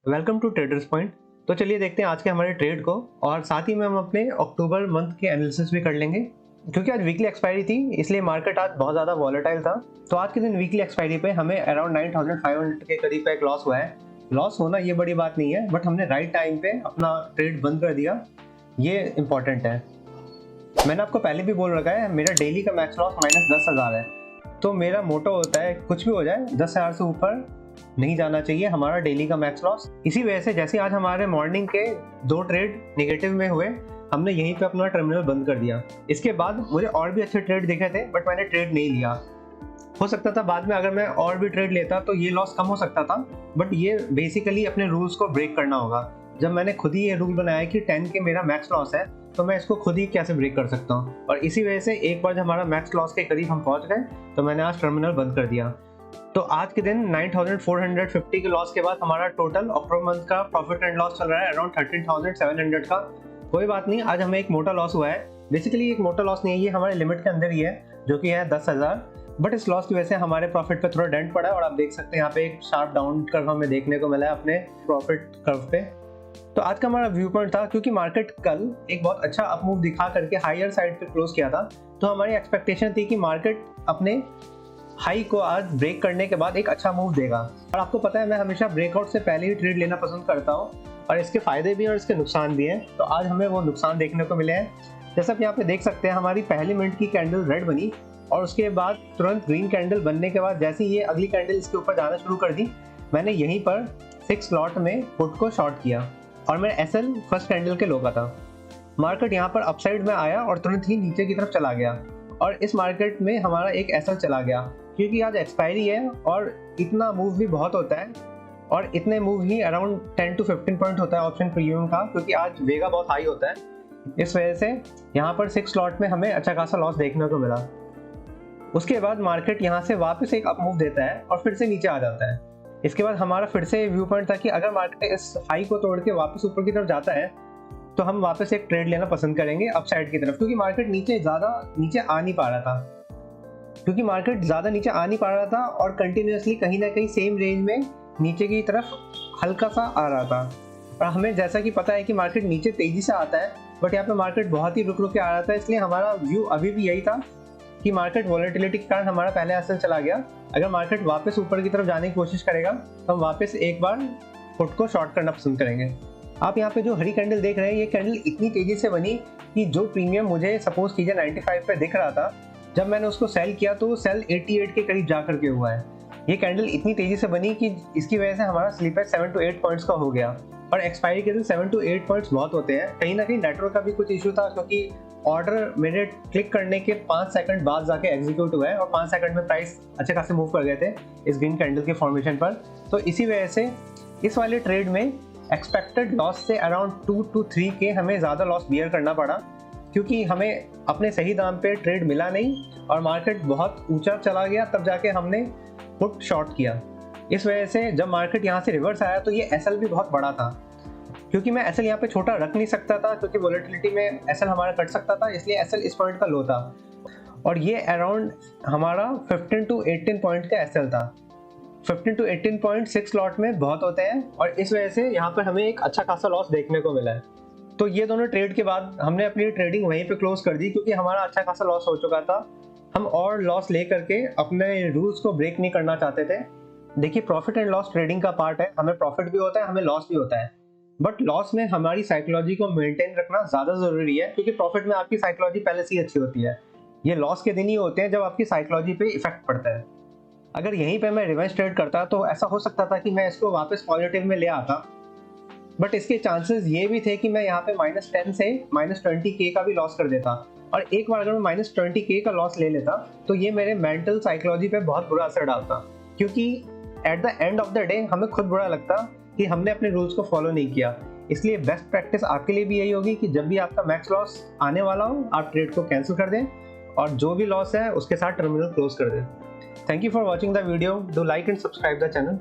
Welcome to traders point. तो चलिए देखते हैं आज के हमारे ट्रेड को और साथ ही में हम अपने अक्टूबर मंथ के एनालिसिस भी कर लेंगे। क्योंकि आज वीकली एक्सपायरी थी इसलिए मार्केट आज बहुत ज़्यादा वॉलेटाइल था। तो आज के दिन वीकली एक्सपायरी पे हमें अराउंड 9500 के करीब का एक लॉस हुआ है। लॉस होना ये बड़ी बात नहीं है, बट हमने राइट टाइम पे अपना ट्रेड बंद कर दिया, ये इंपॉर्टेंट है। मैंने आपको पहले भी बोल रखा है मेरा डेली का मैक्स लॉस -10,000 है। तो मेरा मोटो होता है कुछ भी हो जाए 10,000 से ऊपर नहीं जाना चाहिए हमारा डेली का मैक्स लॉस। इसी वजह से जैसे आज हमारे मॉर्निंग के 2 ट्रेड नेगेटिव में हुए, हमने यहीं पे अपना टर्मिनल बंद कर दिया। इसके बाद मुझे और भी अच्छे ट्रेड दिखे थे, बट मैंने ट्रेड नहीं लिया। हो सकता था बाद में अगर मैं और भी ट्रेड लेता तो ये लॉस कम हो सकता था, बट ये बेसिकली अपने रूल्स को ब्रेक करना होगा। जब मैंने खुद ही ये रूल बनाया कि 10 के मेरा मैक्स लॉस है, तो मैं इसको खुद ही कैसे ब्रेक कर सकता हूँ। और इसी वजह से एक बार जब हमारा मैक्स लॉस के करीब हम पहुंच गए तो मैंने आज टर्मिनल बंद कर दिया। तो आज के दिन 9450 के लॉस के बाद हमारा टोटल अक्टूबर मंथ का प्रॉफिट एंड लॉस चल रहा है अराउंड 13,700 का। कोई बात नहीं, आज हमें एक मोटा लॉस हुआ है। बेसिकली एक मोटा लॉस नहीं है, ये हमारे लिमिट के अंदर ही है जो कि है 10,000। बट इस लॉस की वजह से हमारे प्रॉफिट पे थोड़ा डेंट पड़ा है और आप देख सकते हैं यहाँ पे एक शार्प डाउन कर्व हमें देखने को मिला है अपने प्रॉफिट कर्व पे। तो आज का हमारा व्यू पॉइंट था, क्योंकि मार्केट कल एक बहुत अच्छा अप मूव दिखा करके हायर साइड पे क्लोज किया था, तो हमारी एक्सपेक्टेशन थी कि मार्केट अपने हाई को आज ब्रेक करने के बाद एक अच्छा मूव देगा। और आपको पता है मैं हमेशा ब्रेकआउट से पहले ही ट्रेड लेना पसंद करता हूँ, और इसके फायदे भी हैं और इसके नुकसान भी हैं। तो आज हमें वो नुकसान देखने को मिले हैं। जैसा आप यहाँ पे देख सकते हैं, हमारी पहली मिनट की कैंडल रेड बनी और उसके बाद तुरंत ग्रीन कैंडल बनने के बाद जैसे ही ये अगली कैंडल इसके ऊपर जाना शुरू कर दी, मैंने यहीं पर 6 लॉट में पुट को शॉर्ट किया और मेरा एसएल फर्स्ट कैंडल के लो का था। मार्केट यहाँ पर अपसाइड में आया और तुरंत ही नीचे की तरफ चला गया, और इस मार्केट में हमारा एक एसएल चला गया। क्योंकि आज एक्सपायरी है और इतना मूव भी बहुत होता है, और इतने move he around 10 to 15 point होता है ऑप्शन प्रीमियम का, क्योंकि आज वेगा बहुत हाई होता है। इस वजह से यहाँ पर 6 स्लॉट में हमें अच्छा खासा लॉस देखने को मिला। उसके बाद मार्केट यहाँ से वापस एक अप मूव देता है और फिर से नीचे आ जाता है। इसके बाद हमारा फिर से व्यू पॉइंट था कि अगर मार्केट इस हाई को तोड़ के वापस ऊपर की तरफ जाता है तो हम वापस एक ट्रेड लेना पसंद करेंगे अपसाइड की तरफ, क्योंकि मार्केट ज़्यादा नीचे आ नहीं पा रहा था और कंटिन्यूसली कहीं ना कहीं सेम रेंज में नीचे की तरफ हल्का सा आ रहा था। और हमें जैसा कि पता है कि मार्केट नीचे तेजी से आता है, बट यहाँ पे मार्केट बहुत ही रुक के आ रहा था। इसलिए हमारा व्यू अभी भी यही था कि मार्केट वॉलेटिलिटी के कारण हमारा पहले एसएल चला गया। अगर मार्केट वापस ऊपर की तरफ जाने की कोशिश करेगा तो हम वापस एक बार पुट को शॉर्ट करना पसंद करेंगे। आप यहाँ पे जो हरी कैंडल देख रहे हैं, ये कैंडल इतनी तेजी से बनी कि जो प्रीमियम मुझे सपोज कीजिए 95 पे दिख रहा था, जब मैंने उसको सेल किया तो सेल 88 के करीब जा करके हुआ है। ये कैंडल इतनी तेजी से बनी कि इसकी वजह से हमारा स्लीपेज 7 to 8 पॉइंट्स का हो गया, और एक्सपायरी के दिन 7 to 8 पॉइंट्स बहुत होते हैं। कहीं ना कहीं नेटवर्क का भी कुछ इशू था, क्योंकि ऑर्डर मेरे क्लिक करने के 5 सेकंड बाद जाके एग्जीक्यूट हुआ है और 5 सेकंड में प्राइस अच्छे खासे मूव कर गए थे इस ग्रीन कैंडल के फॉर्मेशन पर। तो इसी वजह से इस वाले ट्रेड में एक्सपेक्टेड लॉस से अराउंड 2 to 3 के हमें ज़्यादा लॉस बियर करना पड़ा, क्योंकि हमें अपने सही दाम पे ट्रेड मिला नहीं और मार्केट बहुत ऊंचा चला गया, तब जाके हमने पुट शॉर्ट किया। इस वजह से जब मार्केट यहाँ से रिवर्स आया तो ये एसएल भी बहुत बड़ा था, क्योंकि मैं एसएल यहाँ पे छोटा रख नहीं सकता था, क्योंकि वॉलेटिलिटी में एसएल हमारा कट सकता था, इसलिए एसएल इस पॉइंट का लो था। और ये अराउंड हमारा 15 to 18 पॉइंट का एसएल था। 15 to 18 पॉइंट 6 लॉट में बहुत होते हैं, और इस वजह से यहाँ पर हमें एक अच्छा खासा लॉस देखने को मिला है। तो ये दोनों ट्रेड के बाद हमने अपनी ट्रेडिंग वहीं पे क्लोज कर दी, क्योंकि हमारा अच्छा खासा लॉस हो चुका था। हम और लॉस ले करके अपने रूल्स को ब्रेक नहीं करना चाहते थे। देखिए, प्रॉफिट एंड लॉस ट्रेडिंग का पार्ट है, हमें प्रॉफिट भी होता है, हमें लॉस भी होता है, बट लॉस में हमारी साइकोलॉजी को मेंटेन रखना ज़्यादा ज़रूरी है, क्योंकि प्रॉफिट में आपकी साइकोलॉजी पहले से ही अच्छी होती है। ये लॉस के दिन ही होते हैं जब आपकी साइकोलॉजी पे इफेक्ट पड़ता है। अगर यहीं पे मैं रिवर्स ट्रेड करता तो ऐसा हो सकता था कि मैं इसको वापस पॉजिटिव में ले आता, बट इसके चांसेस ये भी थे कि मैं यहाँ पे -10 से -20K का भी लॉस कर देता। और एक बार अगर मैं -20K का लॉस ले लेता तो ये मेरे मेंटल साइकोलॉजी पे बहुत बुरा असर डालता, क्योंकि at the end of the day हमें खुद बुरा लगता कि हमने अपने रूल्स को फॉलो नहीं किया। इसलिए बेस्ट प्रैक्टिस आपके लिए भी यही होगी कि जब भी आपका मैक्स लॉस आने वाला हो, आप ट्रेड को कैंसिल कर दें और जो भी लॉस है उसके साथ टर्मिनल क्लोज कर दें। Thank you for watching the video. Do like and subscribe the channel.